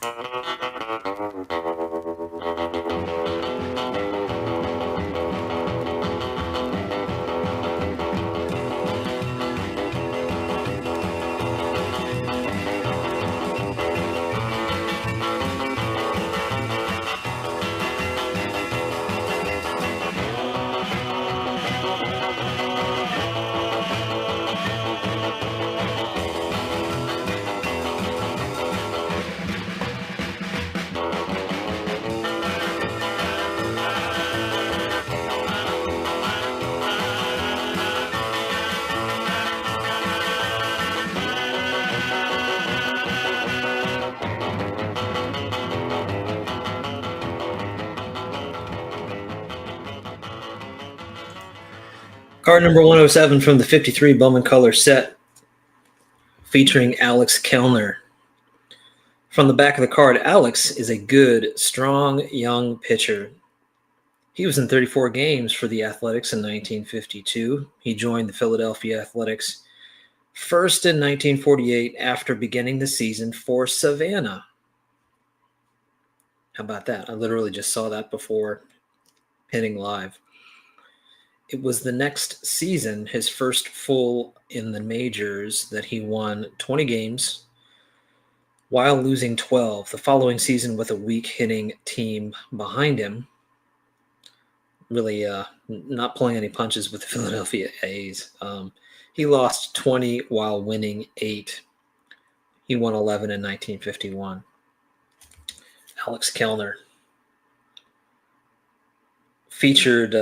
Card number 107 from the 53 Bowman Color set featuring Alex Kellner. From the back of the card, Alex is a good, strong, young pitcher. He was in 34 games for the Athletics in 1952. He joined the Philadelphia Athletics first in 1948 after beginning the season for Savannah. How about that? I literally just saw that before hitting live. It was the next season, his first full in the majors, that he won 20 games while losing 12. The following season, with a weak hitting team behind him, really not pulling any punches with the Philadelphia A's. He lost 20 while winning 8. He won 11 in 1951. Alex Kellner featured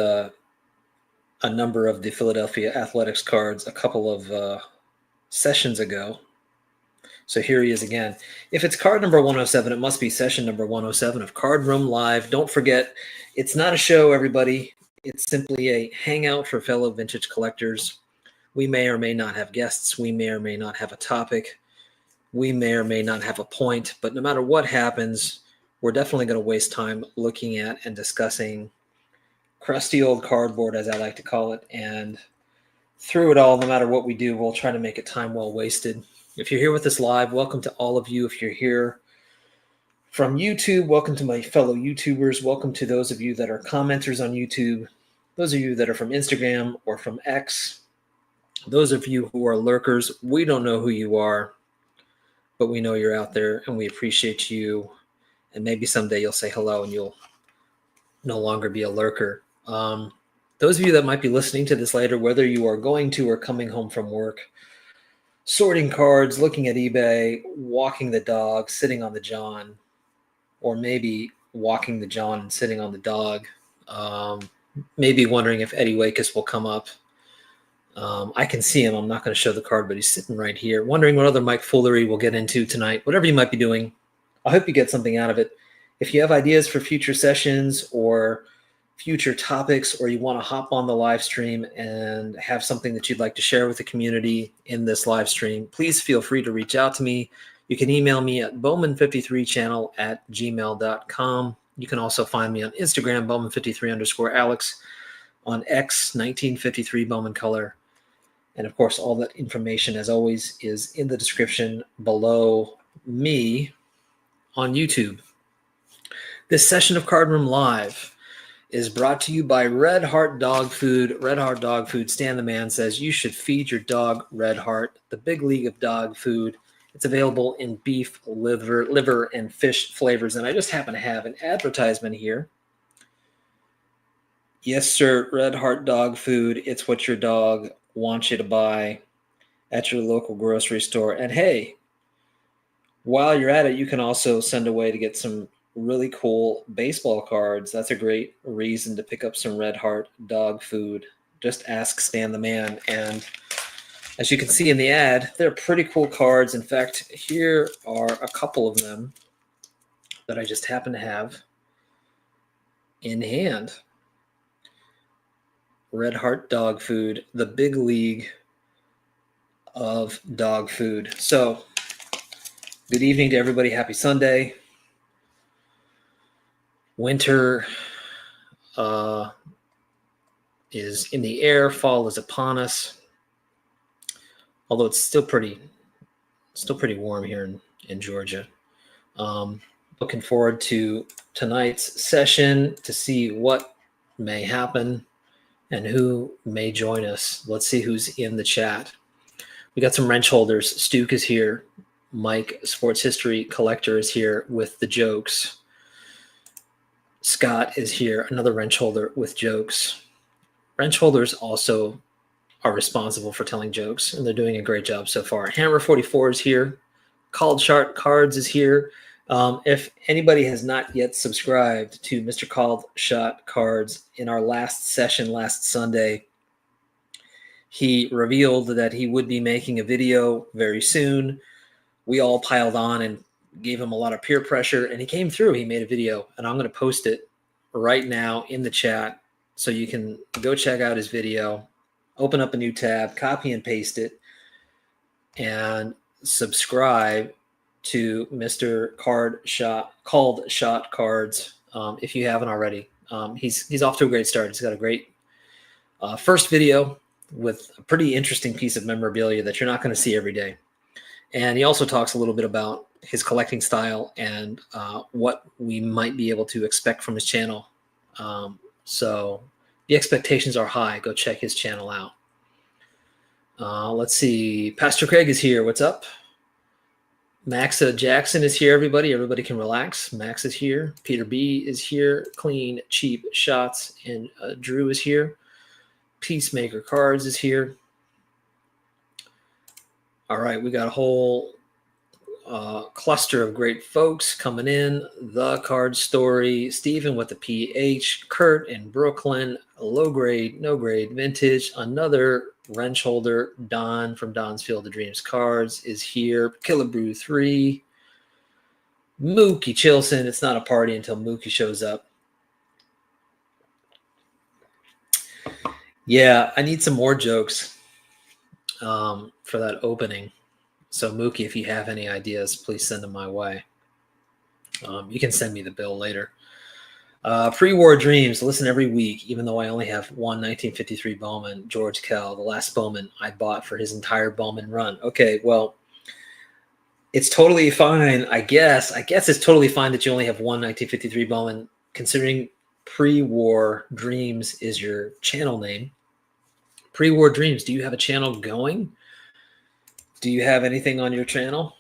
a number of the Philadelphia Athletics cards a couple of sessions ago. So here he is again. If it's card number 107, it must be session number 107 of Card Room Live. Don't forget, it's not a show, everybody. It's simply a hangout for fellow vintage collectors. We may or may not have guests. We may or may not have a topic. We may or may not have a point. But no matter what happens, we're definitely going to waste time looking at and discussing crusty old cardboard, as I like to call it. And through it all, no matter what we do, we'll try to make it time well wasted. If you're here with us live, welcome to all of you. If you're here from YouTube, welcome to my fellow YouTubers. Welcome to those of you that are commenters on YouTube. Those of you that are from Instagram or from X. Those of you who are lurkers, we don't know who you are, but we know you're out there and we appreciate you. And maybe someday you'll say hello and you'll no longer be a lurker. Those of you that might be listening to this later, whether you are going to or coming home from work, sorting cards, looking at eBay, walking the dog, sitting on the John, or maybe walking the John and sitting on the dog, maybe wondering if Eddie Wakis will come up. I can see him. I'm not going to show the card, but he's sitting right here, wondering what other Mike foolery we'll get into tonight. Whatever you might be doing, I hope you get something out of it. If you have ideas for future sessions or future topics, or you want to hop on the live stream and have something that you'd like to share with the community in this live stream, please feel free to reach out to me. You can email me at bowman53channel@gmail.com. You can also find me on Instagram, bowman53_Alex, on X, 1953 Bowman Color. And of course, all that information, as always, is in the description below me on YouTube. This session of Card Room Live is brought to you by Red Heart Dog Food. Red Heart Dog Food, Stan the Man says you should feed your dog Red Heart, the big league of dog food. It's available in beef, liver, and fish flavors. And I just happen to have an advertisement here. Yes, sir, Red Heart Dog Food. It's what your dog wants you to buy at your local grocery store. And hey, while you're at it, you can also send away to get some really cool baseball cards. That's a great reason to pick up some Red Heart Dog Food. Just ask Stan the Man. And as you can see in the ad, they're pretty cool cards. In fact, here are a couple of them that I just happen to have in hand. Red Heart Dog Food, the big league of dog food. So, good evening to everybody. Happy Sunday. Winter is in the air. Fall is upon us. Although it's still pretty warm here in Georgia. Looking forward to tonight's session to see what may happen and who may join us. Let's see who's in the chat. We got some wrench holders. Stuke is here. Mike, Sports History Collector, is here with the jokes. Scott is here, another wrench holder with jokes. Wrench holders also are responsible for telling jokes, and they're doing a great job so far. Hammer 44 is here. Called Shot Cards is here. If anybody has not yet subscribed to Mr. Called Shot Cards, in our last session last Sunday, he revealed that he would be making a video very soon. We all piled on and gave him a lot of peer pressure, and he came through. He made a video, and I'm going to post it right now in the chat so you can go check out his video, open up a new tab, copy and paste it, and subscribe to Mr. Called Shot Cards if you haven't already. He's off to a great start. He's got a great first video with a pretty interesting piece of memorabilia that you're not going to see every day. And he also talks a little bit about his collecting style and what we might be able to expect from his channel. So the expectations are high. Go check his channel out. Let's see. Pastor Craig is here. What's up? Maxa Jackson is here, everybody. Everybody can relax. Max is here. Peter B is here. Clean, Cheap Shots. And Drew is here. Peacemaker Cards is here. All right, we got a whole cluster of great folks coming in. The Card Story, Stephen with the PH, Kurt in Brooklyn, Low Grade, No Grade, Vintage, another wrench holder, Don from Don's Field of Dreams Cards is here. Killer Brew 3, Mookie Chilson. It's not a party until Mookie shows up. Yeah, I need some more jokes for that opening. So Mookie, if you have any ideas, please send them my way. You can send me the bill later. Pre-war dreams. Listen every week, even though I only have one 1953 Bowman, George Kell, the last Bowman I bought for his entire Bowman run. Okay, well, it's totally fine. I guess it's totally fine that you only have one 1953 Bowman, considering Pre-war dreams is your channel name. Pre-war dreams. Do you have a channel going? Do you have anything on your channel?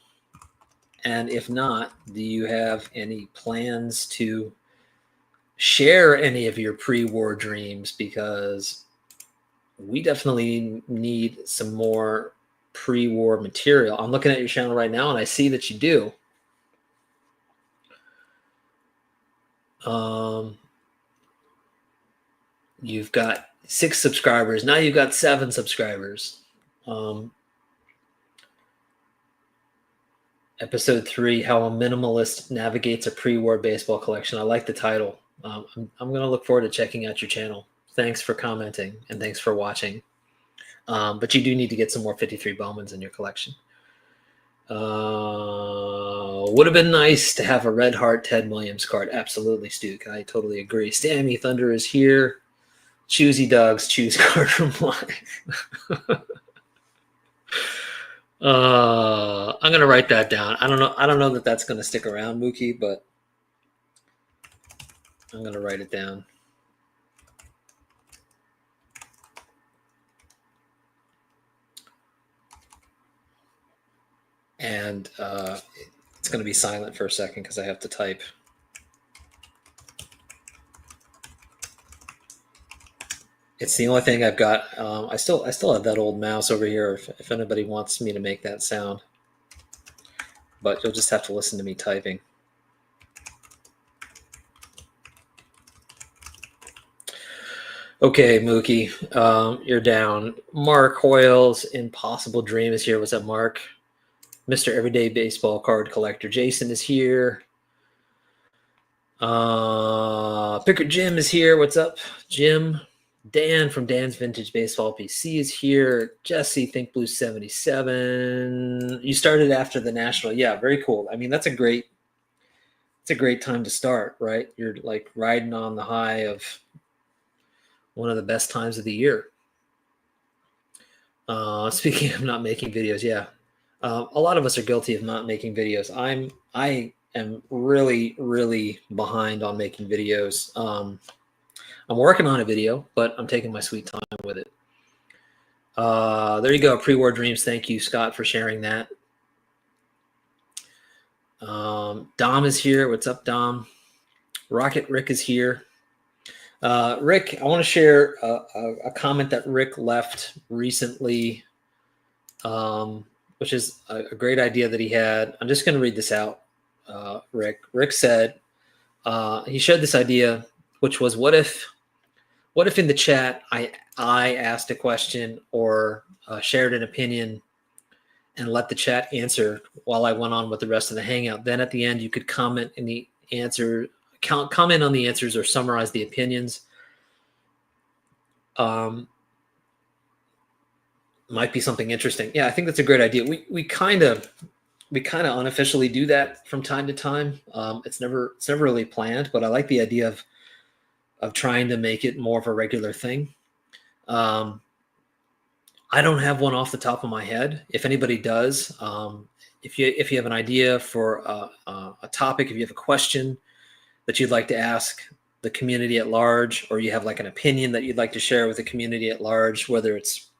And if not, do you have any plans to share any of your pre-war dreams? Because we definitely need some more pre-war material. I'm looking at your channel right now and I see that you do. You've got 6 subscribers. Now you've got 7 subscribers. Episode 3, How a Minimalist Navigates a Pre-War Baseball Collection. I like the title. I'm going to look forward to checking out your channel. Thanks for commenting and thanks for watching. But you do need to get some more 53 Bowmans in your collection. Would have been nice to have a Red Heart Ted Williams card. Absolutely, Stuke. I totally agree. Stammy Thunder is here. Choosy Dogs, choose card from life. I'm gonna write that down. I don't know that that's gonna stick around, Mookie, but I'm gonna write it down. And it's gonna be silent for a second because I have to type. It's the only thing I've got. I still have that old mouse over here if anybody wants me to make that sound. But you'll just have to listen to me typing. Okay, Mookie, you're down. Mark Hoyles, Impossible Dream is here. What's up, Mark? Mr. Everyday Baseball Card Collector Jason is here. Picker Jim is here. What's up, Jim? Dan from Dan's Vintage Baseball PC is here. Jesse, Think Blue 77. You started after the National. Yeah, very cool. I mean, it's a great time to start, right? You're like riding on the high of one of the best times of the year. Speaking of not making videos, yeah. A lot of us are guilty of not making videos. I am really, really behind on making videos. I'm working on a video, but I'm taking my sweet time with it. There you go, Pre-War Dreams. Thank you, Scott, for sharing that. Dom is here. What's up, Dom? Rocket Rick is here. Rick, I want to share a comment that Rick left recently, which is a great idea that he had. I'm just going to read this out, Rick. Rick said, he shared this idea, which was, what if in the chat I asked a question or shared an opinion and let the chat answer while I went on with the rest of the hangout. Then at the end, you could comment in the answer, comment on the answers or summarize the opinions. Might be something interesting. Yeah, I think that's a great idea. We kind of unofficially do that from time to time. It's never really planned, but I like the idea of trying to make it more of a regular thing. I don't have one off the top of my head. If anybody does, if you have an idea for a topic, if you have a question that you'd like to ask the community at large, or you have like an opinion that you'd like to share with the community at large, whether it's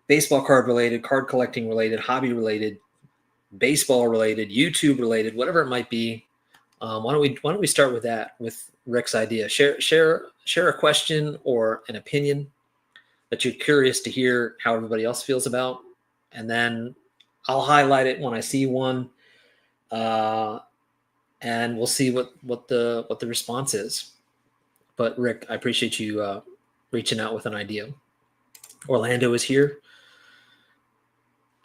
baseball card related, card collecting related, hobby related, baseball related, YouTube related, whatever it might be, why don't we start with that, with Rick's idea? Share a question or an opinion that you're curious to hear how everybody else feels about, and then I'll highlight it when I see one, and we'll see what the response is. But Rick, I appreciate you reaching out with an idea. Orlando is here.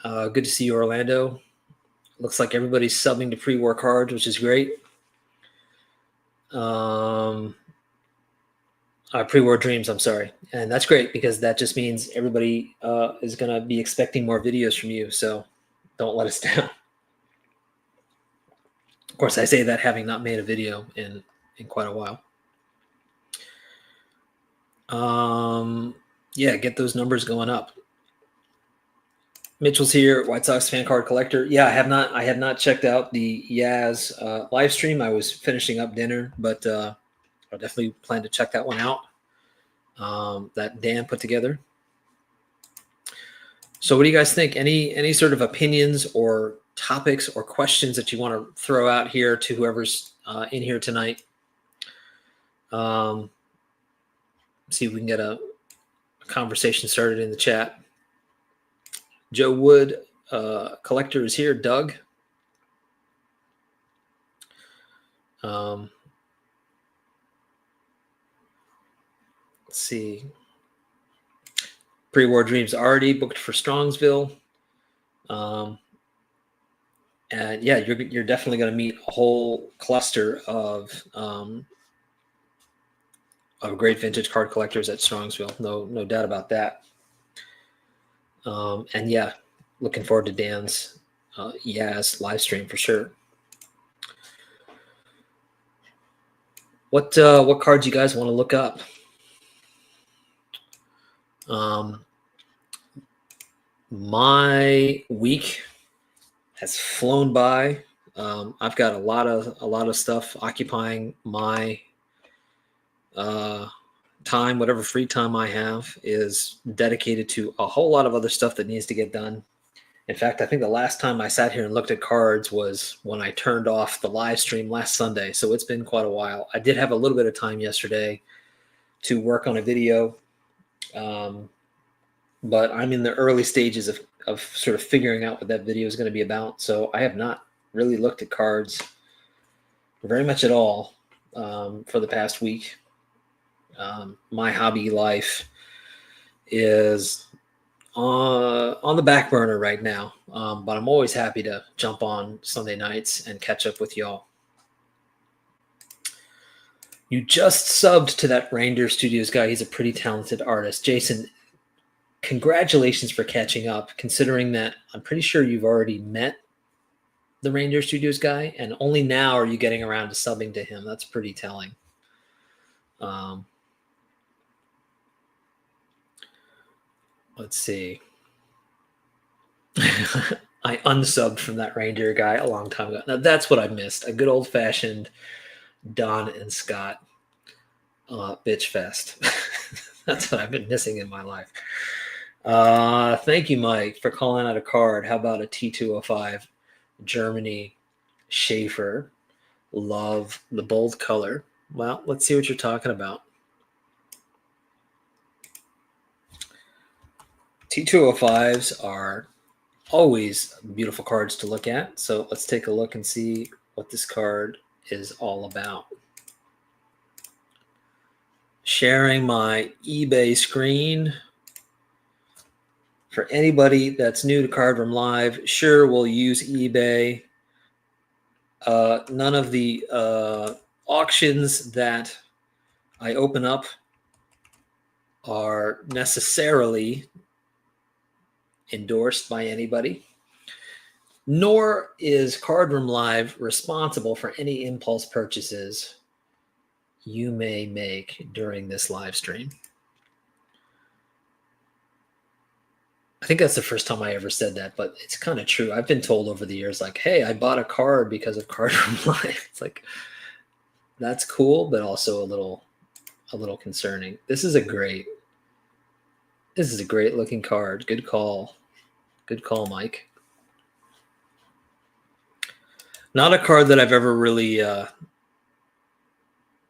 Good to see you, Orlando. Looks like everybody's subbing to Pre-War Cards, which is great. Pre-War Dreams, I'm sorry. And that's great, because that just means everybody is going to be expecting more videos from you. So don't let us down. Of course, I say that having not made a video in quite a while. Yeah, get those numbers going up. Mitchell's here, White Sox fan card collector. Yeah, I have not checked out the Yaz live stream. I was finishing up dinner, but I definitely plan to check that one out. That Dan put together. So what do you guys think? Any sort of opinions or topics or questions that you want to throw out here to whoever's in here tonight? See if we can get a conversation started in the chat. Joe Wood, collector, is here. Doug. Let's see. Pre-War Dreams already booked for Strongsville. And yeah, you're definitely going to meet a whole cluster of great vintage card collectors at Strongsville. No doubt about that. And yeah, looking forward to Dan's Yaz live stream for sure. What cards you guys want to look up? My week has flown by. I've got a lot of stuff occupying my time. Whatever free time I have is dedicated to a whole lot of other stuff that needs to get done. In fact, I think the last time I sat here and looked at cards was when I turned off the live stream last Sunday. So it's been quite a while. I did have a little bit of time yesterday to work on a video, but I'm in the early stages of sort of figuring out what that video is going to be about. So I have not really looked at cards very much at all for the past week. My hobby life is on the back burner right now, but I'm always happy to jump on Sunday nights and catch up with y'all. You just subbed to that Reindeer Studios guy. He's a pretty talented artist. Jason, congratulations for catching up, considering that I'm pretty sure you've already met the Reindeer Studios guy, and only now are you getting around to subbing to him. That's pretty telling. Let's see. I unsubbed from that reindeer guy a long time ago. Now that's what I missed. A good old fashioned Don and Scott bitch fest. That's what I've been missing in my life. Thank you, Mike, for calling out a card. How about a T205 Germany Schaefer? Love the bold color. Well, let's see what you're talking about. T205s are always beautiful cards to look at. So let's take a look and see what this card is all about. Sharing my eBay screen. For anybody that's new to Card Room Live, sure, we'll use eBay. None of the auctions that I open up are necessarily endorsed by anybody, nor is Card Room Live responsible for any impulse purchases you may make during this live stream. I think that's the first time I ever said that, but it's kind of true. I've been told over the years, like, hey, I bought a card because of Card Room Live. It's like, that's cool, but also a little concerning. This is a great looking card. Good call. Good call, Mike. Not a card that I've ever really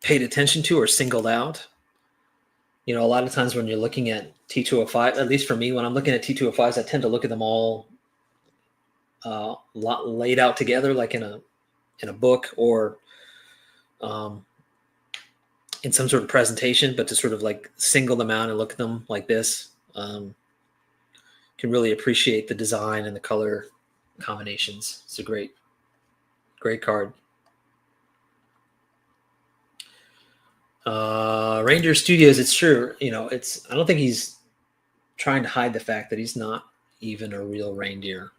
paid attention to or singled out. You know, a lot of times when you're looking at T205, at least for me, when I'm looking at T205s, I tend to look at them all laid out together, like in a book or in some sort of presentation, but to sort of like single them out and look at them like this, can really appreciate the design and the color combinations. It's a great card. Reindeer Studios, it's true. You know, I don't think he's trying to hide the fact that he's not even a real reindeer.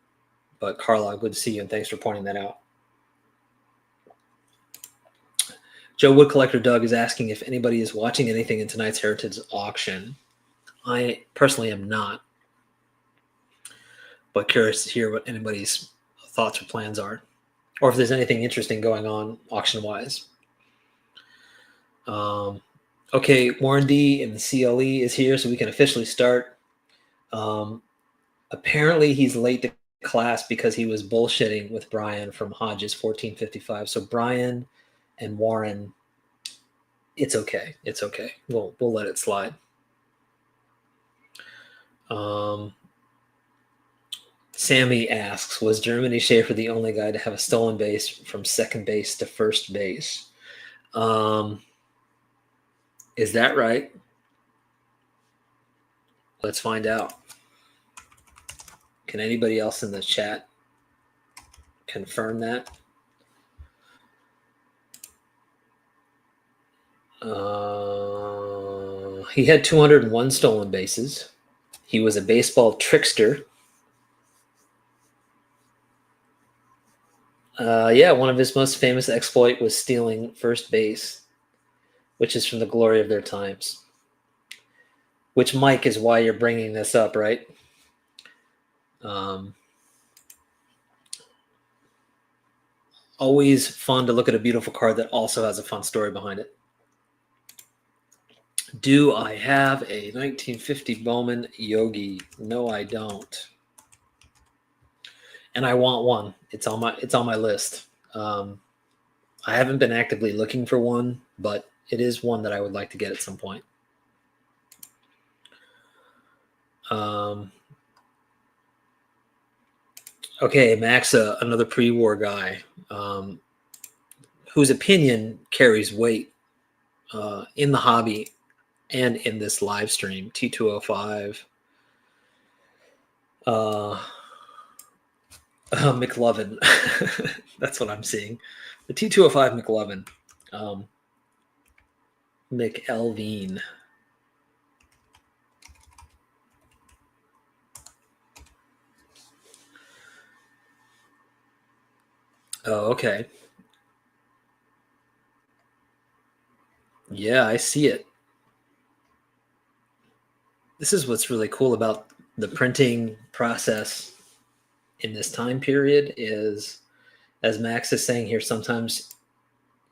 But Carla, good to see you, and thanks for pointing that out. Joe Wood Collector Doug is asking if anybody is watching anything in tonight's Heritage auction. I personally am not, but curious to hear what anybody's thoughts or plans are, or if there's anything interesting going on auction-wise. Okay, Warren D in the CLE is here, so we can officially start. Apparently, he's late to class because he was bullshitting with Brian from Hodges 1455. So Brian and Warren, it's okay. It's okay. We'll let it slide. Sammy asks, was Germany Schaefer the only guy to have a stolen base from second base to first base? Is that right? Let's find out. Can anybody else in the chat confirm that? He had 201 stolen bases. He was a baseball trickster. Yeah, one of his most famous exploit was stealing first base, which is from the glory of their times. Which, Mike, is why you're bringing this up, right? Always fun to look at a beautiful card that also has a fun story behind it. Do I have a 1950 Bowman Yogi? No, I don't. And I want one. It's on my list. I haven't been actively looking for one, but it is one that I would like to get at some point. Okay, Max, another pre-war guy, whose opinion carries weight in the hobby and in this live stream. T205. McLovin. That's what I'm seeing. The T205 McLovin. McElveen. Oh, okay. Yeah, I see it. This is what's really cool about the printing process in this time period is, as Max is saying here, sometimes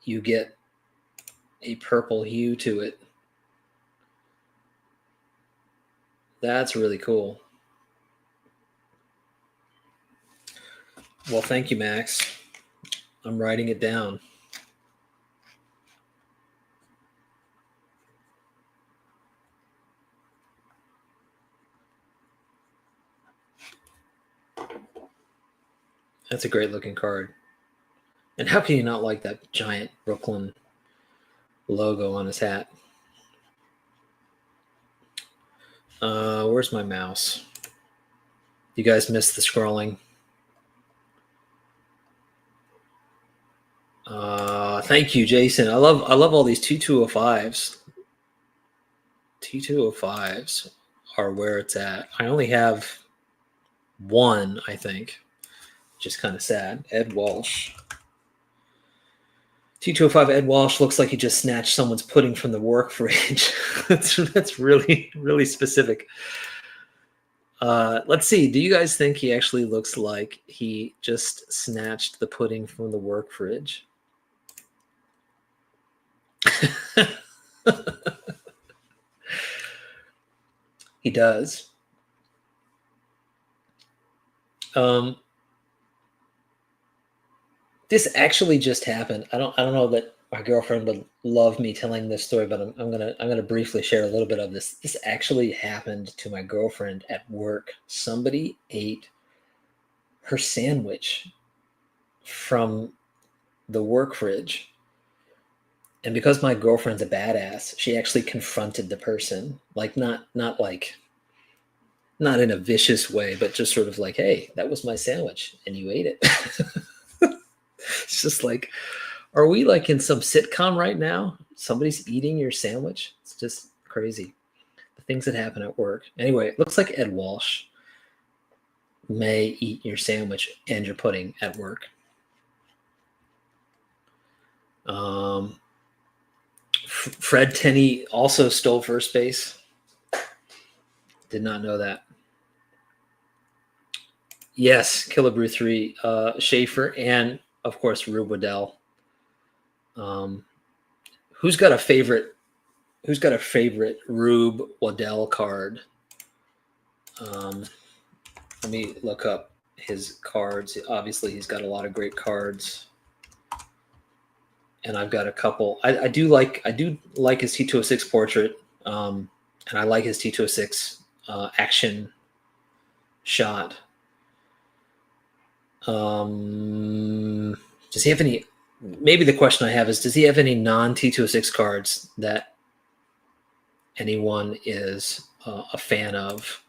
you get a purple hue to it. That's really cool. Well, thank you, Max. I'm writing it down. That's a great looking card. And how can you not like that giant Brooklyn logo on his hat? Where's my mouse? You guys missed the scrolling. Thank you, Jason. I love all these T205s. T205s are where it's at. I only have one, I think. Just kind of sad. Ed Walsh. T205 Ed Walsh looks like he just snatched someone's pudding from the work fridge. that's really, really specific. Let's see. Do you guys think he actually looks like he just snatched the pudding from the work fridge? He does. This actually just happened. I don't know that my girlfriend would love me telling this story, but I'm gonna briefly share a little bit of this. This actually happened to my girlfriend at work. Somebody ate her sandwich from the work fridge. And because my girlfriend's a badass, she actually confronted the person. Like not in a vicious way, but just sort of like, hey, that was my sandwich and you ate it. It's just like, are we like in some sitcom right now? Somebody's eating your sandwich. It's just crazy. The things that happen at work. Anyway, it looks like Ed Walsh may eat your sandwich and your pudding at work. Fred Tenney also stole first base. Did not know that. Yes, Killebrew 3, Schaefer, and of course Rube Waddell. Who's got a favorite Rube Waddell card? Let me look up his cards. Obviously, he's got a lot of great cards, and I've got a couple. I do like his T206 portrait, and I like his T206 action shot. Does he have any? Maybe the question I have is, does he have any non-T206 cards that anyone is a fan of?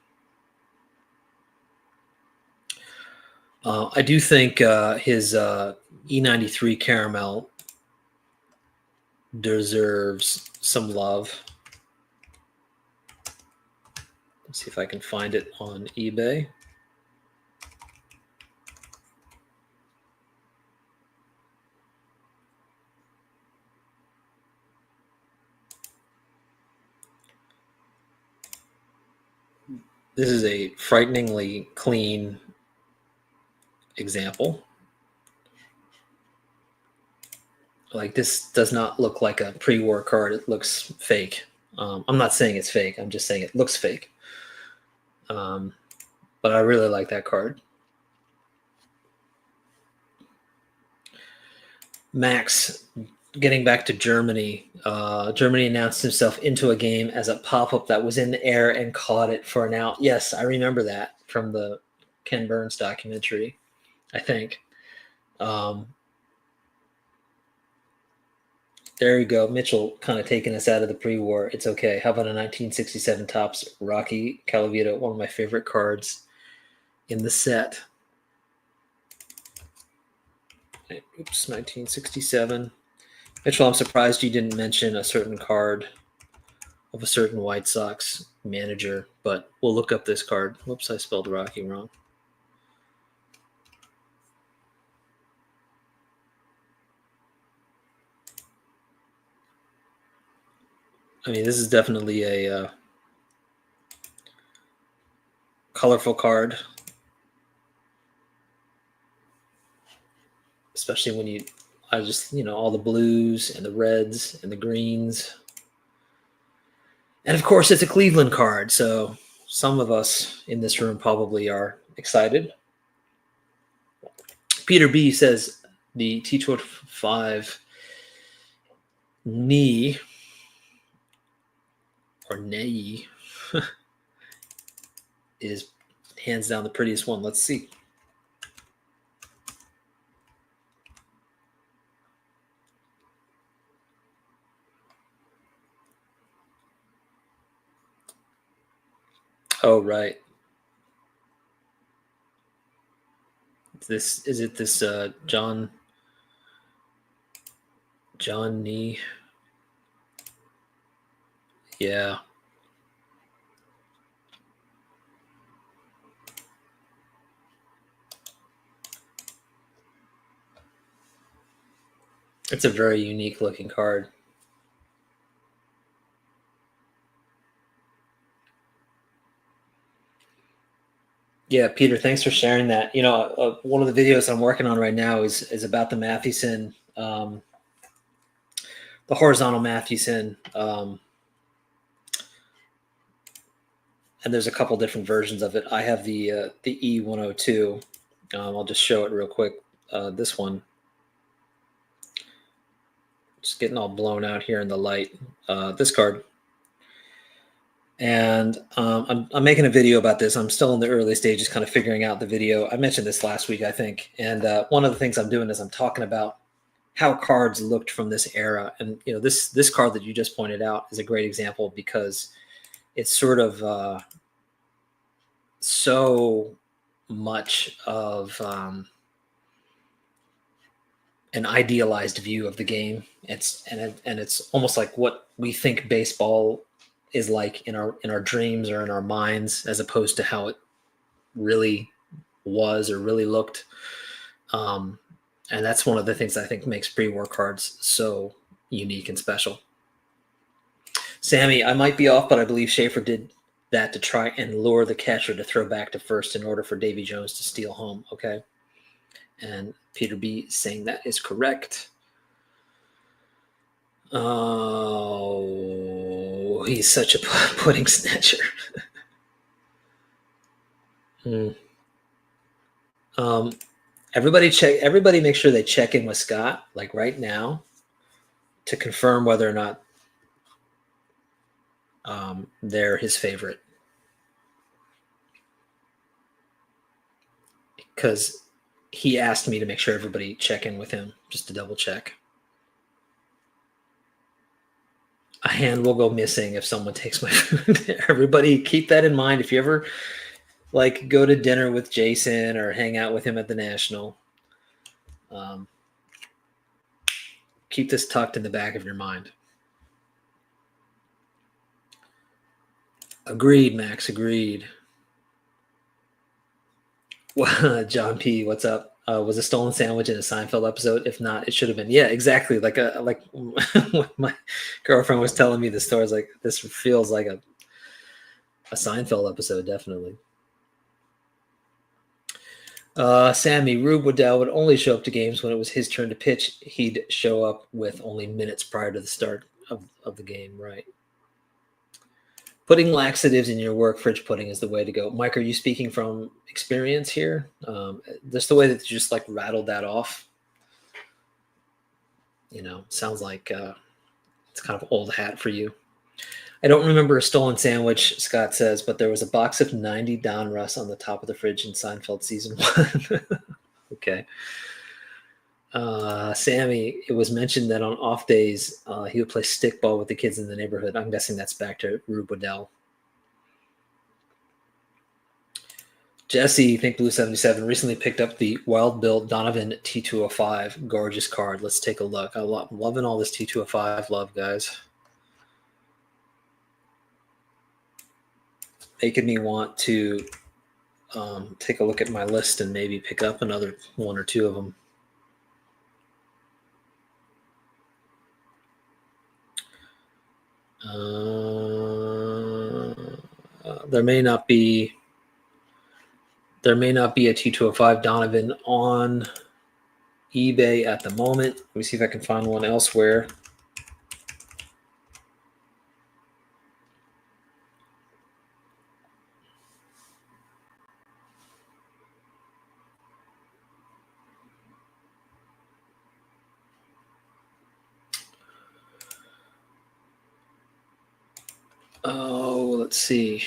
I do think his E93 Caramel deserves some love. Let's see if I can find it on eBay. This is a frighteningly clean example. Like, this does not look like a pre-war card. It looks fake. I'm not saying it's fake. I'm just saying it looks fake. But I really like that card. Max, getting back to Germany, Germany announced himself into a game as a pop-up that was in the air and caught it for an out. Yes, I remember that from the Ken Burns documentary, I think. There you go. Mitchell kind of taking us out of the pre-war. It's okay. How about a 1967 Topps Rocky Colavito, one of my favorite cards in the set. Oops, 1967. Mitchell, I'm surprised you didn't mention a certain card of a certain White Sox manager, but we'll look up this card. Whoops, I spelled Rocky wrong. I mean, this is definitely a colorful card. especially when I just, all the blues and the reds and the greens. And of course, it's a Cleveland card, so some of us in this room probably are excited. Peter B says the T205 knee or knee is hands down the prettiest one. Let's see. Oh, right. Is it this John Nee? Yeah. It's a very unique looking card. Yeah, Peter, thanks for sharing that. One of the videos I'm working on right now is about the Mathewson, the horizontal Mathewson, and there's a couple different versions of it. I have the E102. I'll just show it real quick. This one, just getting all blown out here in the light. This card. And I'm making a video about this. I'm still in the early stages, kind of figuring out the video. I mentioned this last week, I think. And one of the things I'm doing is I'm talking about how cards looked from this era. And this card that you just pointed out is a great example because it's sort of so much of an idealized view of the game. It's almost like what we think baseball is like in our dreams or in our minds, as opposed to how it really was or really looked. And that's one of the things I think makes pre-war cards so unique and special. Sammy, I might be off, but I believe Schaefer did that to try and lure the catcher to throw back to first in order for Davy Jones to steal home. Okay. And Peter B saying that is correct. Oh, he's such a pudding snatcher. Everybody make sure they check in with Scott, like right now, to confirm whether or not they're his favorite. Because he asked me to make sure everybody check in with him, just to double check. A hand will go missing if someone takes my food. Everybody keep that in mind. If you ever go to dinner with Jason or hang out with him at the National, keep this tucked in the back of your mind. Agreed, Max. Agreed. John P, what's up? Was a stolen sandwich in a Seinfeld episode? If not, it should have been. Yeah, exactly. Like when my girlfriend was telling me the story, I was like, this feels like a Seinfeld episode, definitely. Sammy, Rube Waddell would only show up to games when it was his turn to pitch. He'd show up with only minutes prior to the start of the game, right? Putting laxatives in your work fridge pudding is the way to go. Mike, are you speaking from experience here? Just the way that you just rattled that off, sounds like it's kind of old hat for you. I don't remember a stolen sandwich, Scott says, but there was a box of 90 Donruss on the top of the fridge in Seinfeld season 1. Okay. Sammy, it was mentioned that on off days, he would play stickball with the kids in the neighborhood. I'm guessing that's back to Rube Waddell. Jesse, Think Blue 77, recently picked up the Wild Bill Donovan T205. Gorgeous card. Let's take a look. I'm loving all this T205 love, guys. Making me want to take a look at my list and maybe pick up another one or two of them. There may not be a T205 Donovan on eBay at the moment. Let me see if I can find one elsewhere. Oh, let's see.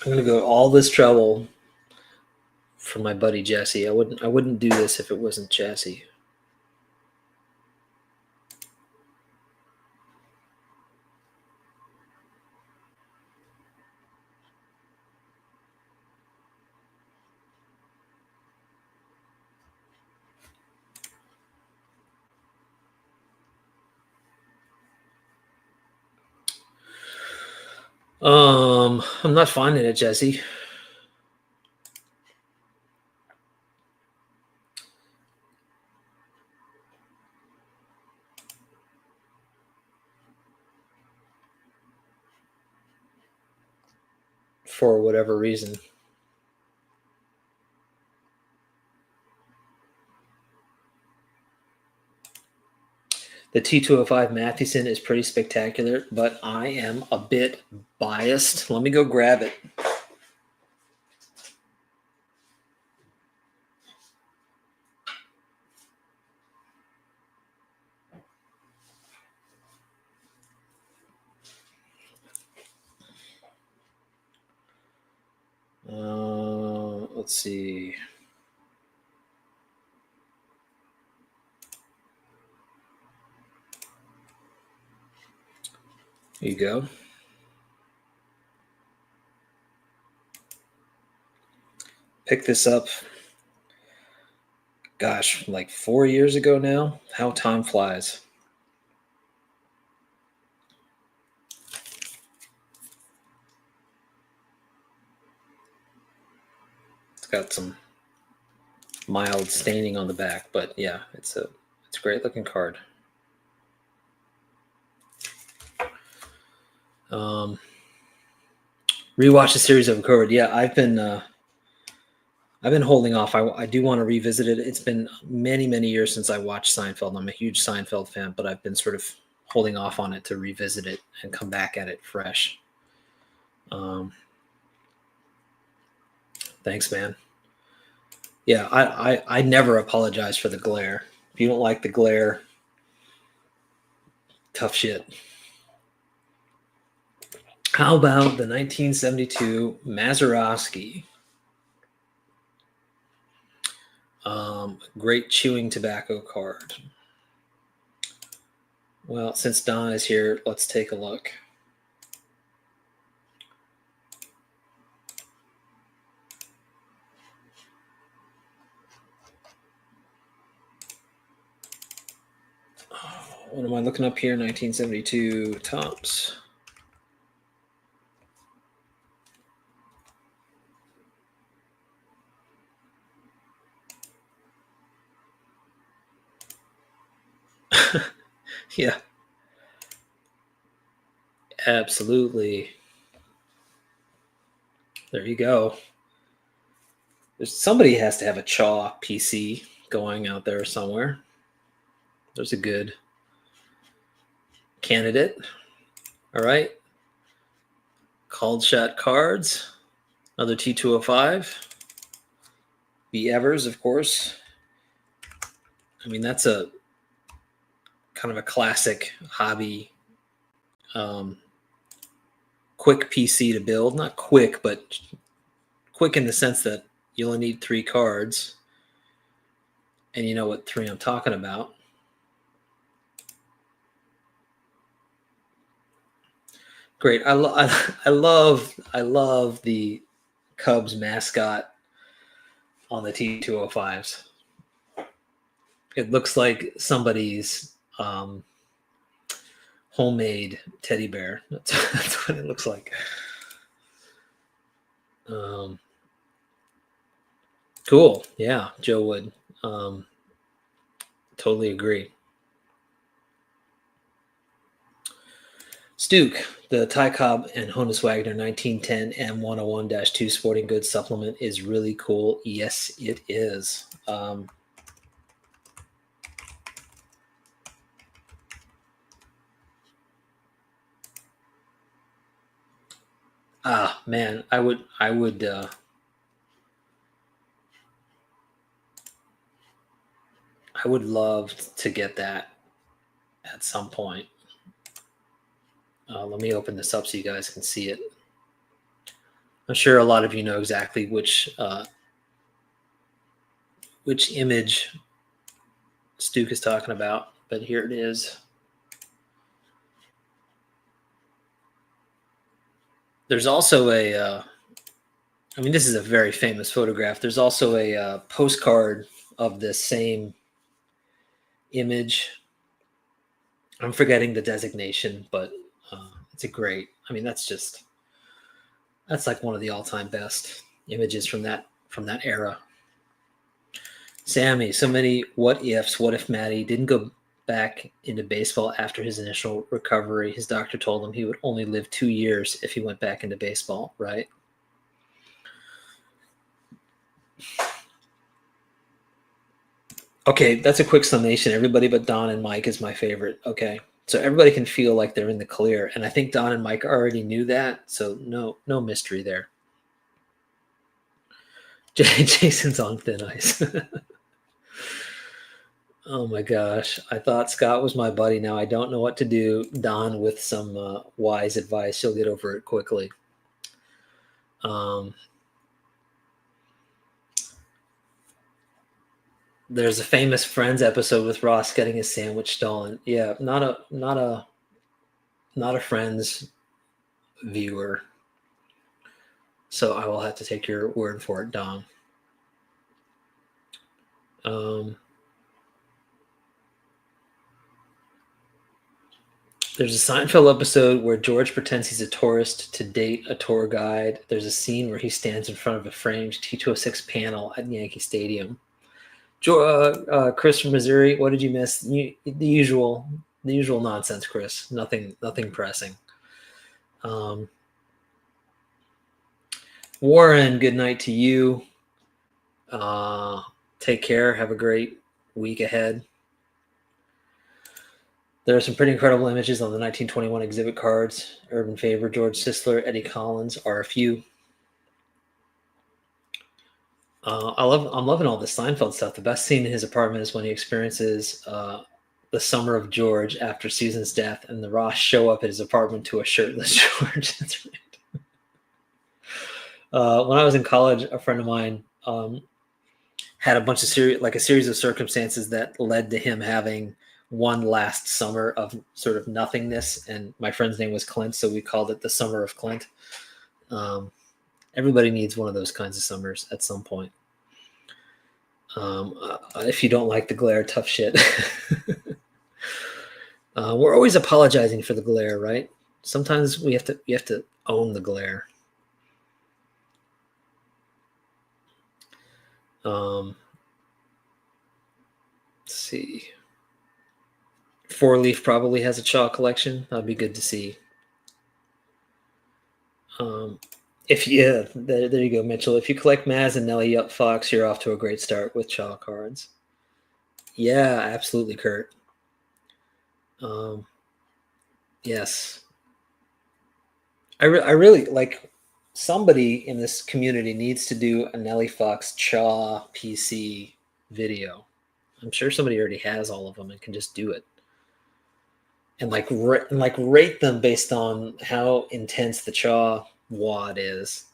I'm gonna go all this trouble for my buddy Jesse. I wouldn't do this if it wasn't Jesse. I'm not finding it, Jesse. For whatever reason. The T205 Mathewson is pretty spectacular, but I am a bit biased. Let me go grab it. Let's see. Here you go. Pick this up, gosh, like 4 years ago now. How time flies. It's got some mild staining on the back, but yeah, it's a great looking card. Rewatch the series I've covered. Yeah, I've been holding off. I do want to revisit it. It's been many, many years since I watched Seinfeld. I'm a huge Seinfeld fan, but I've been sort of holding off on it to revisit it and come back at it fresh. Thanks, man. Yeah, I never apologize for the glare. If you don't like the glare, tough shit. How about the 1972 Mazeroski? Great chewing tobacco card. Well, since Don is here, let's take a look. What am I looking up here? 1972 Topps. Yeah. Absolutely. There you go. Somebody has to have a Chaw PC going out there somewhere. There's a good candidate. All right. Called Shot Cards. Another T205. B. Evers, of course. I mean, that's a kind of a classic hobby, quick PC to build. Not quick, but quick in the sense that you only need 3 cards. And you know what 3 I'm talking about. Great. I love the Cubs mascot on the T205s. It looks like somebody's homemade teddy bear. That's what it looks like. Cool. Yeah, Joe Wood. Totally agree. Stuke, the Ty Cobb and Honus Wagner 1910 M101-2 Sporting Goods supplement is really cool. Yes, it is. Man, I would love to get that at some point. Let me open this up so you guys can see it. I'm sure a lot of you know exactly which image Stuke is talking about, but here it is. There's also a, this is a very famous photograph. There's also a postcard of this same image. I'm forgetting the designation, but it's a great. That's like one of the all-time best images from that era. Sammy, so many what ifs. What if Matty didn't go back into baseball after his initial recovery? His doctor told him he would only live 2 years if he went back into baseball, right? Okay, that's a quick summation. Everybody but Don and Mike is my favorite. Okay, so everybody can feel like they're in the clear, and I think Don and Mike already knew that, so no mystery there. Jason's on thin ice. Oh my gosh, I thought Scott was my buddy. Now I don't know what to do. Don with some wise advice. She'll get over it quickly. There's a famous Friends episode with Ross getting his sandwich stolen. Yeah, not a Friends viewer. So I will have to take your word for it, Don. There's a Seinfeld episode where George pretends he's a tourist to date a tour guide. There's a scene where he stands in front of a framed T206 panel at Yankee Stadium. Chris from Missouri, what did you miss? The usual nonsense, Chris. Nothing pressing. Warren, good night to you. Take care. Have a great week ahead. There are some pretty incredible images on the 1921 exhibit cards. Urban Favor, George Sisler, Eddie Collins are a few. I'm loving all the Seinfeld stuff. The best scene in his apartment is when he experiences the summer of George after Susan's death, and the Ross show up at his apartment to a shirtless George. That's right. When I was in college, a friend of mine had a bunch of a series of circumstances that led to him having one last summer of sort of nothingness, and my friend's name was Clint, so we called it the Summer of Clint. Everybody needs one of those kinds of summers at some point. If you don't like the glare, tough shit. We're always apologizing for the glare, right? Sometimes we have to own the glare. Let's see. Four Leaf probably has a Chaw collection. That'd be good to see. There you go, Mitchell. If you collect Maz and Nelly Fox, you're off to a great start with Chaw cards. Yeah, absolutely, Kurt. Yes. I really like somebody in this community needs to do a Nelly Fox Chaw PC video. I'm sure somebody already has all of them and can just do it. And rate them based on how intense the Chaw wad is.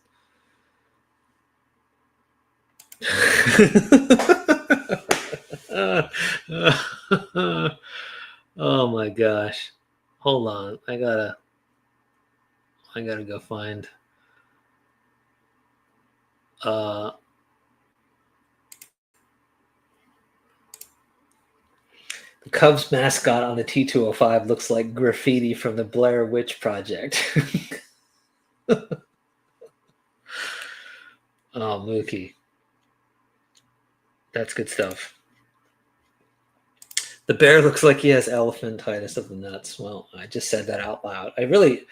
Oh my gosh. Hold on. I gotta go find the Cubs mascot on the T205 looks like graffiti from the Blair Witch Project. Oh, Mookie. That's good stuff. The bear looks like he has elephantitis of the nuts. Well, I just said that out loud. I really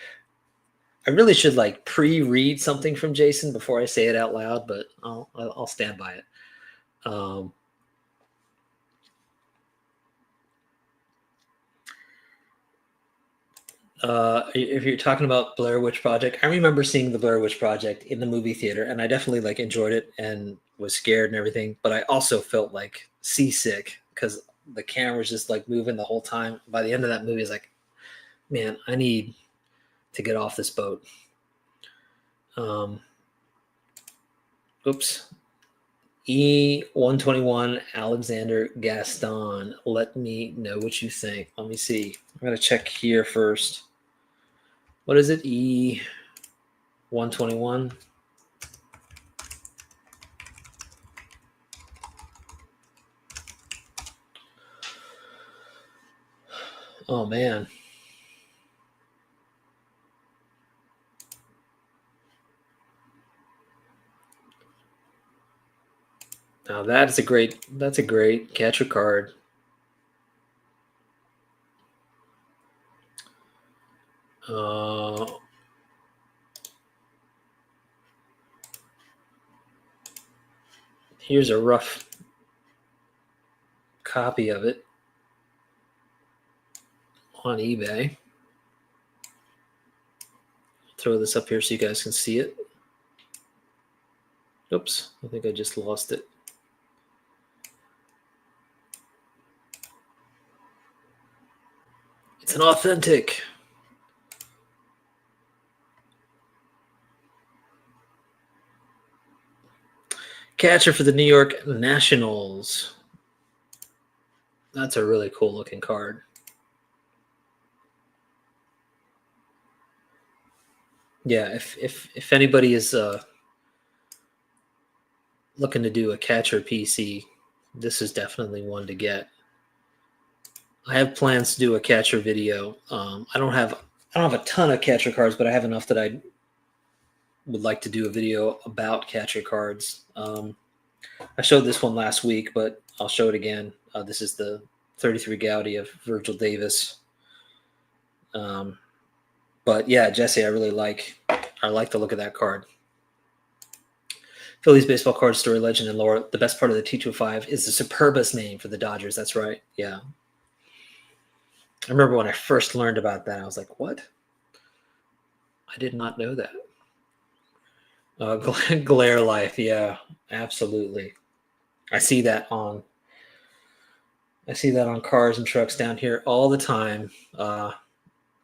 should like pre-read something from Jason before I say it out loud, but I'll stand by it. Um, if you're talking about Blair Witch Project, I remember seeing the Blair Witch Project in the movie theater, and I definitely like enjoyed it and was scared and everything. But I also felt like seasick because the camera was just like moving the whole time. By the end of that movie, it's like, man, I need to get off this boat. Um, oops. E121 Alexander Gaston. Let me know what you think. Let me see. I'm going to check here first. What is it? E121. Oh, man. Now that's a great catcher card. Here's a rough copy of it on eBay. Throw this up here so you guys can see it. Oops, I think I just lost it. It's an authentic. Catcher for the New York Nationals. That's a really cool looking card. Yeah, if anybody is looking to do a catcher PC, this is definitely one to get. I have plans to do a catcher video. I don't have a ton of catcher cards, but I have enough that I would like to do a video about catcher cards. I showed this one last week, but I'll show it again. This is the 33 Gaudy of Virgil Davis. But yeah, Jesse, I like the look of that card. Phillies baseball card story, legend, and lore. The best part of the T205 is the Superbus name for the Dodgers. That's right. Yeah. I remember when I first learned about that, I was like, what? I did not know that. Glare Life. Yeah, absolutely. I see that on cars and trucks down here all the time.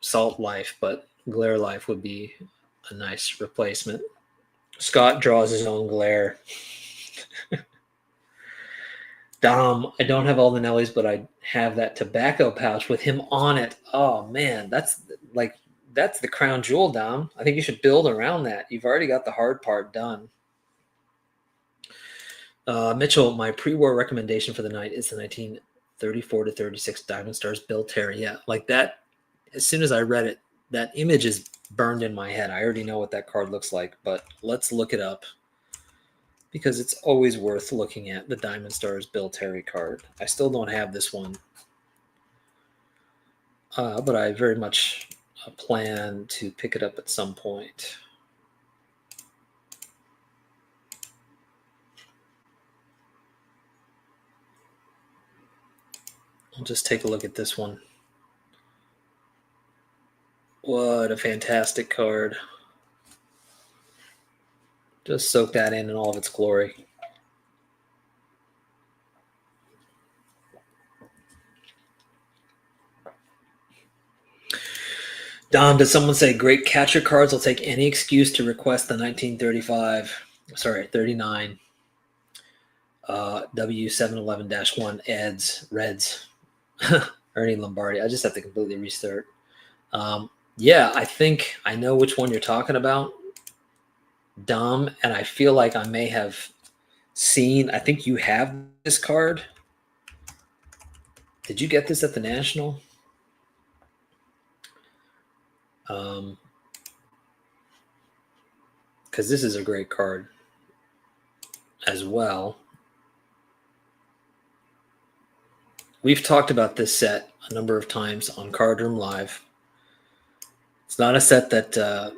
Salt Life, but Glare Life would be a nice replacement. Scott draws his own glare. Dom, I don't have all the Nellies, but I have that tobacco pouch with him on it. Oh man, that's the crown jewel, Dom. I think you should build around that. You've already got the hard part done. Mitchell, my pre-war recommendation for the night is the 1934 to 36 Diamond Stars Bill Terry. Yeah, like that. As soon as I read it, that image is burned in my head. I already know what that card looks like, but let's look it up because it's always worth looking at the Diamond Stars Bill Terry card. I still don't have this one, but I very much plan to pick it up at some point. I'll just take a look at this one. What a fantastic card. Just soak that in all of its glory. Dom, did someone say great catcher cards? I'll take any excuse to request the 39 W711-1 Reds. Ernie Lombardi. I just have to completely restart. Yeah, I think I know which one you're talking about, Dom, and I feel like I may have seen. I think you have this card. Did you get this at the National? Because this is a great card as well. We've talked about this set a number of times on Card Room Live. It's not a set that a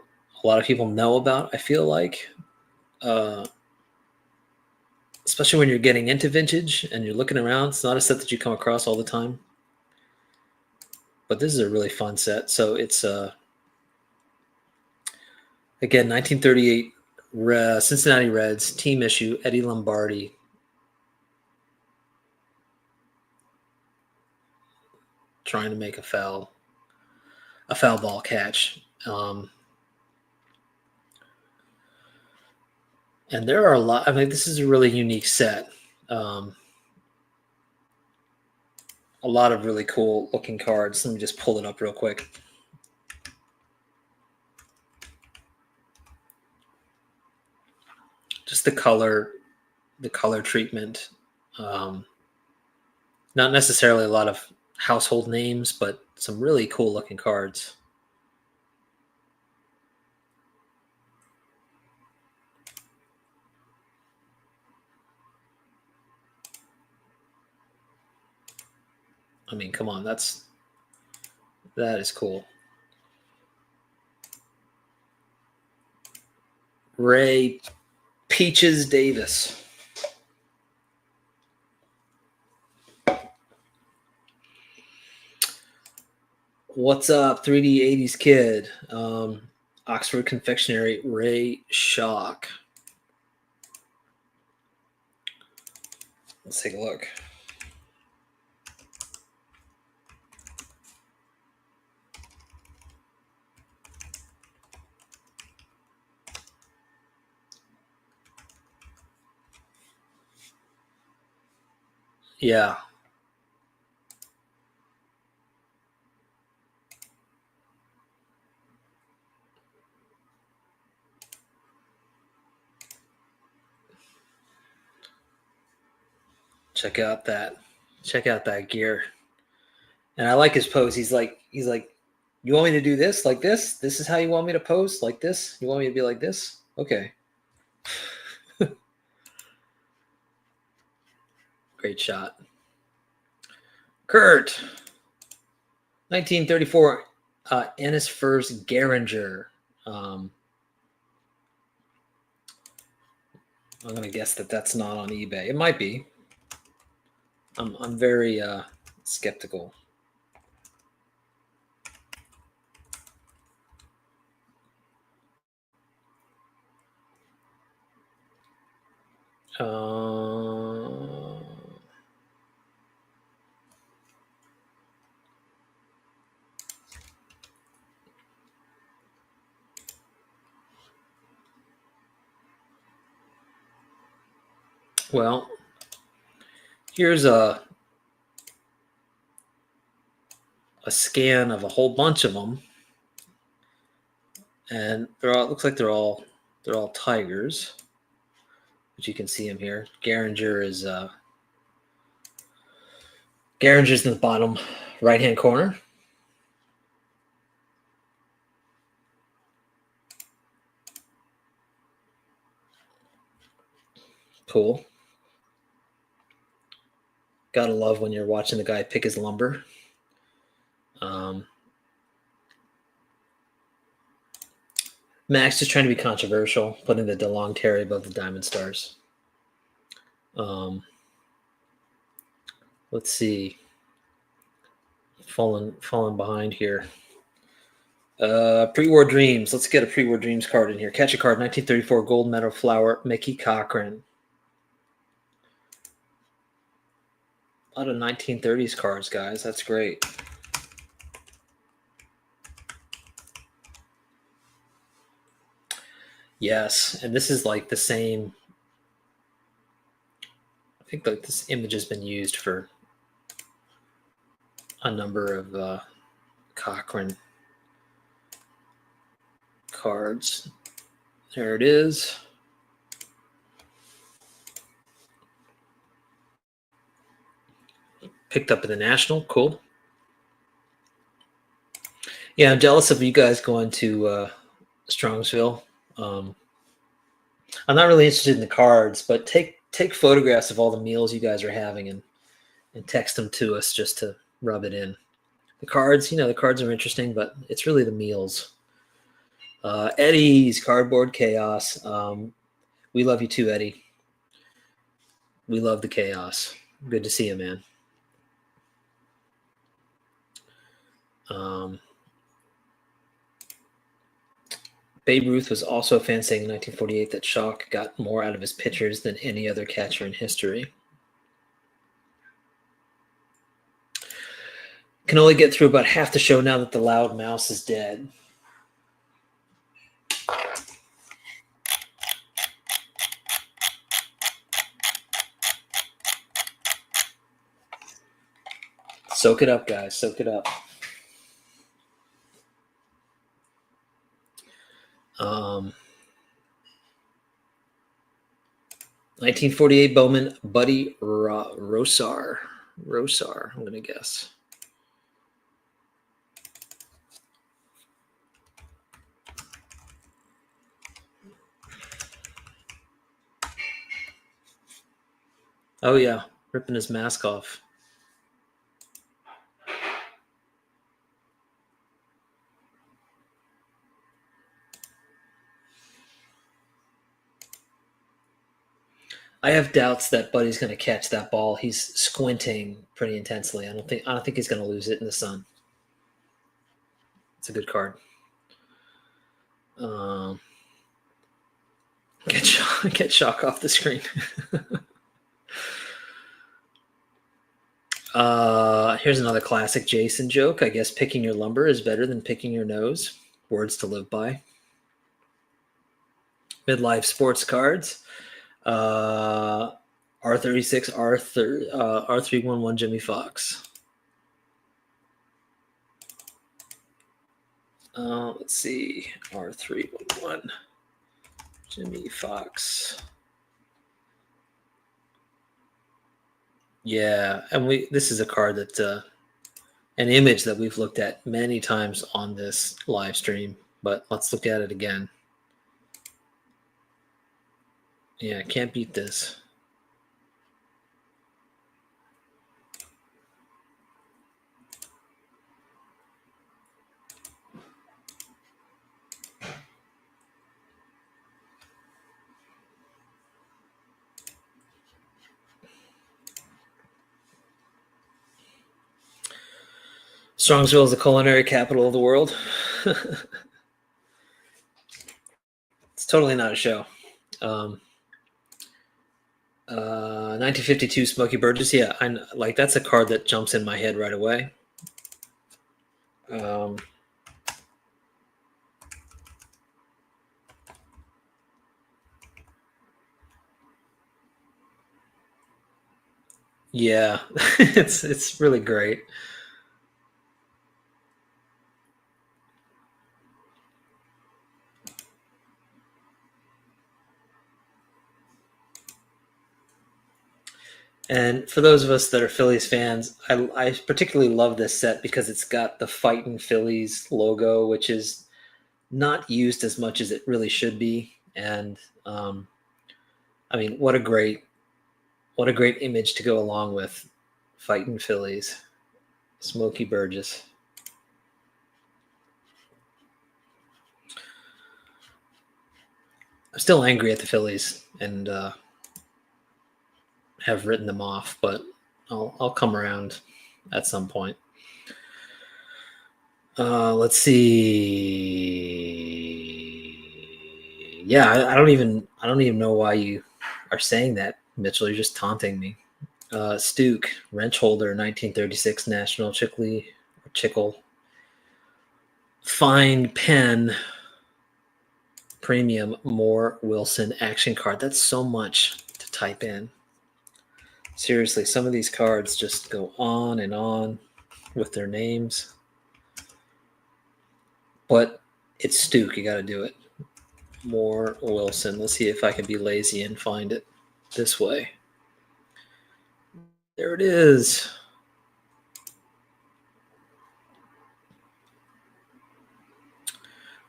lot of people know about, I feel like. Especially when you're getting into vintage and you're looking around. It's not a set that you come across all the time. But this is a really fun set. So it's, again, 1938 Cincinnati Reds, team issue, Eddie Lombardi. Trying to make a foul ball catch. And there are a lot. I mean, this is a really unique set. A lot of really cool looking cards. Let me just pull it up real quick. Just the color treatment. Not necessarily a lot of household names, but some really cool looking cards. I mean, come on, that is cool. Ray Peaches Davis. What's up, 3D 80s kid? Oxford Confectionery, Ray Schock. Let's take a look. Yeah. Check out that gear. And I like his pose. He's like, you want me to do this like this? This is how you want me to pose? Like this? You want me to be like this? Okay. Great shot. Kurt. 1934 Ennis Furs Gehringer. I'm going to guess that that's not on eBay. It might be. I'm very skeptical. Well, here's a scan of a whole bunch of them, and they're all, it looks like they're all Tigers, but you can see them here. Gehringer's in the bottom right-hand corner. Cool. Gotta love when you're watching the guy pick his lumber. Max just trying to be controversial, putting the DeLong Terry above the Diamond Stars. Let's see. Falling behind here. Pre-War Dreams. Let's get a Pre-War Dreams card in here. Catch a card, 1934 Gold Medal Flower, Mickey Cochran. A lot of 1930s cards, guys. That's great. Yes, and this is like the same. I think like this image has been used for a number of Cochran cards. There it is. Picked up in the National. Cool. Yeah, I'm jealous of you guys going to Strongsville. I'm not really interested in the cards, but take photographs of all the meals you guys are having and and text them to us just to rub it in. The cards, the cards are interesting, but it's really the meals. Eddie's Cardboard Chaos. We love you too, Eddie. We love the chaos. Good to see you, man. Babe Ruth was also a fan, saying in 1948 that Schock got more out of his pitchers than any other catcher in history. Can only get through about half the show now that the loud mouse is dead. Soak it up, guys. Soak it up. 1948 Bowman, Buddy Rosar. Rosar, I'm going to guess. Oh, yeah. Ripping his mask off. I have doubts that Buddy's going to catch that ball. He's squinting pretty intensely. I don't think he's going to lose it in the sun. It's a good card. Get Schock off the screen. Here's another classic Jason joke. I guess picking your lumber is better than picking your nose. Words to live by. Midlife sports cards. R36, R311 Jimmy Fox. Let's see. R311 Jimmy Fox. Yeah, and this is a card that an image that we've looked at many times on this live stream, but let's look at it again. Yeah, can't beat this. Strongsville is the culinary capital of the world. It's totally not a show. 1952 Smokey Burgess. Yeah, that's a card that jumps in my head right away. Yeah, it's really great. And for those of us that are Phillies fans, I particularly love this set because it's got the Fightin' Phillies logo, which is not used as much as it really should be. And I mean, what a great image to go along with Fightin' Phillies. Smokey Burgess. I'm still angry at the Phillies and have written them off, but I'll come around at some point. Let's see. Yeah, I don't even know why you are saying that, Mitchell. You're just taunting me. Stuke, wrench holder, 1936 National Chickle. Fine pen, premium, Moore Wilson action card. That's so much to type in. Seriously, some of these cards just go on and on with their names. But it's Stuke. You got to do it. Moore Wilson. Let's see if I can be lazy and find it this way. There it is.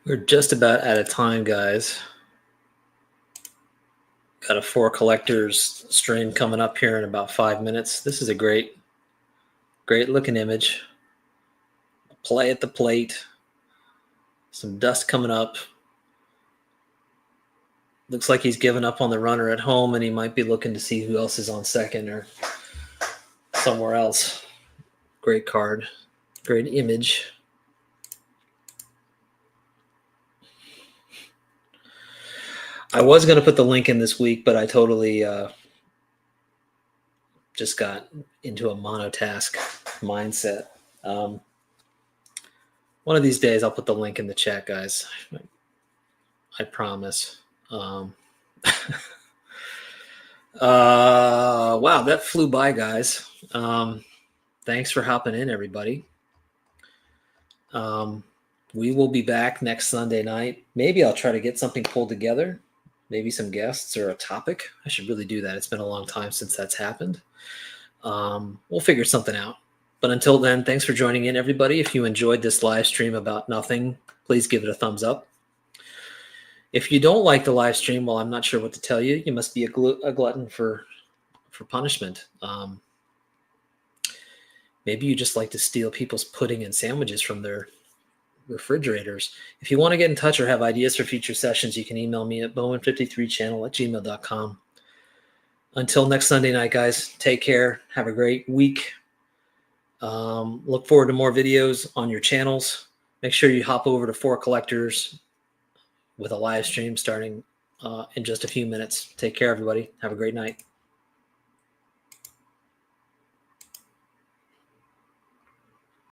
We're just about out of time, guys. Got a 4 collectors stream coming up here in about 5 minutes. This is a great Great looking image. Play at the plate. Some dust coming up. Looks like he's given up on the runner at home, and he might be looking to see who else is on second or somewhere else. Great card. Great image. I was going to put the link in this week, but I totally just got into a monotask mindset. One of these days, I'll put the link in the chat, guys. I promise. Wow, that flew by, guys. Thanks for hopping in, everybody. We will be back next Sunday night. Maybe I'll try to get something pulled together. Maybe some guests or a topic. I should really do that. It's been a long time since that's happened. We'll figure something out. But until then, thanks for joining in, everybody. If you enjoyed this live stream about nothing, please give it a thumbs up. If you don't like the live stream, well, I'm not sure what to tell you. You must be a glutton for punishment. Maybe you just like to steal people's pudding and sandwiches from their refrigerators. If you want to get in touch or have ideas for future sessions, you can email me at bowman53channel@gmail.com. Until next Sunday night, guys, take care. Have a great week. Look forward to more videos on your channels. Make sure you hop over to 4 Collectors with a live stream starting in just a few minutes. Take care, everybody. Have a great night.